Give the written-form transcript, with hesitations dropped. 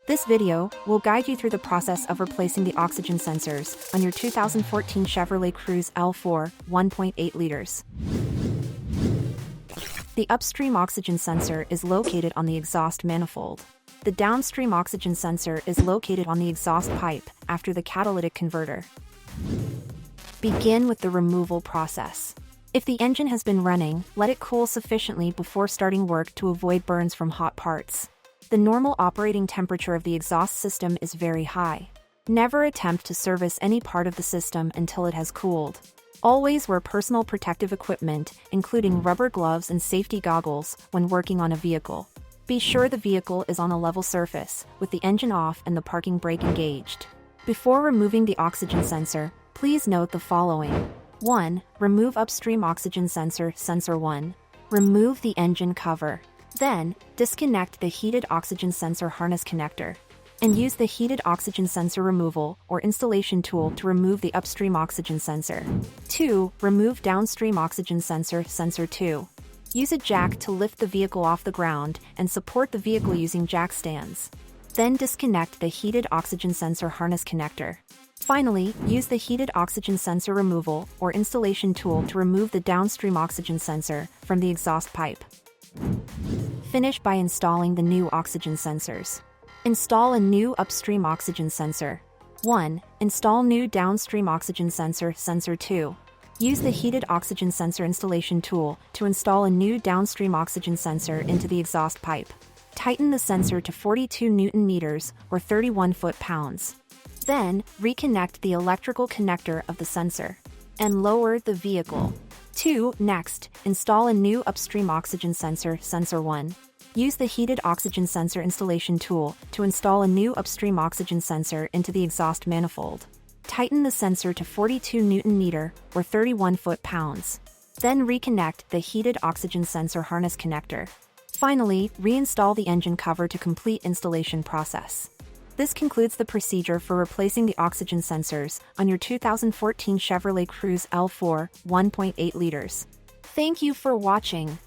This video will guide you through the process of replacing the oxygen sensors on your 2014 Chevrolet Cruze L4 1.8 liters. The upstream oxygen sensor is located on the exhaust manifold. The downstream oxygen sensor is located on the exhaust pipe after the catalytic converter. Begin with the removal process. If the engine has been running, let it cool sufficiently before starting work to avoid burns from hot parts. The normal operating temperature of the exhaust system is very high. Never attempt to service any part of the system until it has cooled. Always wear personal protective equipment, including rubber gloves and safety goggles, when working on a vehicle. Be sure the vehicle is on a level surface, with the engine off and the parking brake engaged. Before removing the oxygen sensor, please note the following. 1. Remove upstream oxygen sensor, sensor 1. Remove the engine cover. Then, disconnect the heated oxygen sensor harness connector. And use the heated oxygen sensor removal or installation tool to remove the upstream oxygen sensor. 2. Remove downstream oxygen sensor, sensor 2. Use a jack to lift the vehicle off the ground and support the vehicle using jack stands. Then disconnect the heated oxygen sensor harness connector. Finally, use the heated oxygen sensor removal or installation tool to remove the downstream oxygen sensor from the exhaust pipe. Finish by installing the new oxygen sensors. Install a new upstream oxygen sensor. 1. Install new downstream oxygen sensor, sensor 2. Use the heated oxygen sensor installation tool to install a new downstream oxygen sensor into the exhaust pipe. Tighten the sensor to 42 Newton meters or 31 foot-pounds. Then, reconnect the electrical connector of the sensor and lower the vehicle. 2. Next, install a new upstream oxygen sensor, sensor 1. Use the heated oxygen sensor installation tool to install a new upstream oxygen sensor into the exhaust manifold. Tighten the sensor to 42 Newton meter or 31 foot-pounds. Then reconnect the heated oxygen sensor harness connector. Finally, reinstall the engine cover to complete installation process. This concludes the procedure for replacing the oxygen sensors on your 2014 Chevrolet Cruze L4 1.8 liters. Thank you for watching.